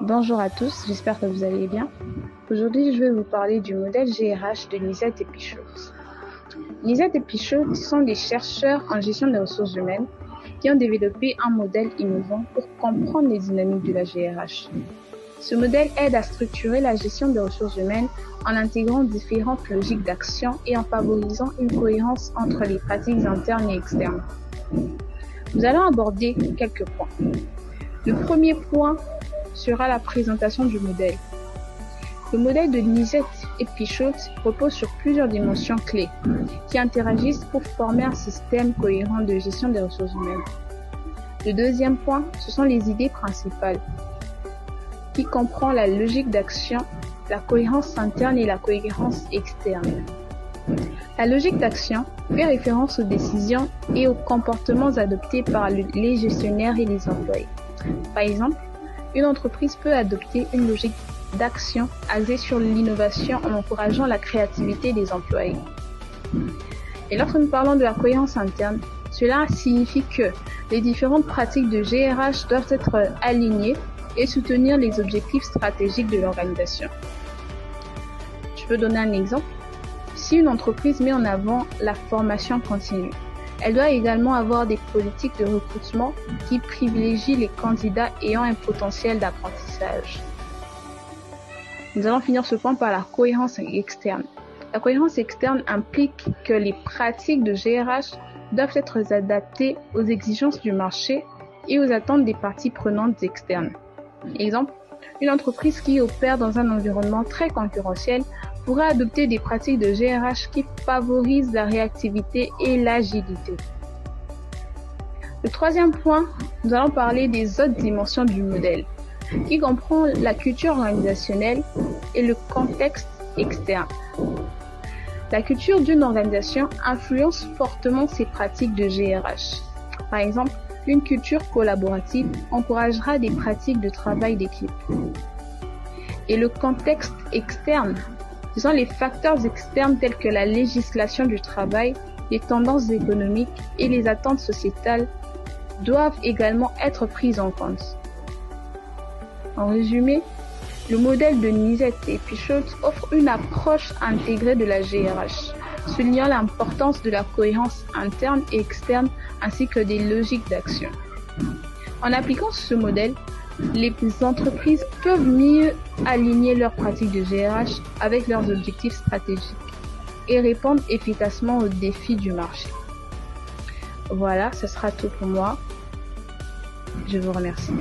Bonjour à tous, j'espère que vous allez bien. Aujourd'hui, je vais vous parler du modèle GRH de Lisette et Pichot. Lisette et Pichot sont des chercheurs en gestion des ressources humaines qui ont développé un modèle innovant pour comprendre les dynamiques de la GRH. Ce modèle aide à structurer la gestion des ressources humaines en intégrant différentes logiques d'action et en favorisant une cohérence entre les pratiques internes et externes. Nous allons aborder quelques points. Le premier point sera la présentation du modèle. Le modèle de Lisette et Pichot repose sur plusieurs dimensions clés qui interagissent pour former un système cohérent de gestion des ressources humaines. Le deuxième point, ce sont les idées principales qui comprend la logique d'action, la cohérence interne et la cohérence externe. La logique d'action fait référence aux décisions et aux comportements adoptés par les gestionnaires et les employés. Par exemple, une entreprise peut adopter une logique d'action basée sur l'innovation en encourageant la créativité des employés. Et lorsque nous parlons de la cohérence interne, cela signifie que les différentes pratiques de GRH doivent être alignées et soutenir les objectifs stratégiques de l'organisation. Je peux donner un exemple. Si une entreprise met en avant la formation continue, elle doit également avoir des politiques de recrutement qui privilégient les candidats ayant un potentiel d'apprentissage. Nous allons finir ce point par la cohérence externe. La cohérence externe implique que les pratiques de GRH doivent être adaptées aux exigences du marché et aux attentes des parties prenantes externes. Exemple, une entreprise qui opère dans un environnement très concurrentiel pourrait adopter des pratiques de GRH qui favorisent la réactivité et l'agilité. Le troisième point, nous allons parler des autres dimensions du modèle, qui comprend la culture organisationnelle et le contexte externe. La culture d'une organisation influence fortement ses pratiques de GRH. Par exemple, une culture collaborative encouragera des pratiques de travail d'équipe. Et le contexte externe, ce sont les facteurs externes tels que la législation du travail, les tendances économiques et les attentes sociétales doivent également être prises en compte. En résumé, le modèle de Lisette et Pichot offre une approche intégrée de la GRH, soulignant l'importance de la cohérence interne et externe ainsi que des logiques d'action. En appliquant ce modèle, les entreprises peuvent mieux aligner leurs pratiques de GRH avec leurs objectifs stratégiques et répondre efficacement aux défis du marché. Voilà, ce sera tout pour moi. Je vous remercie.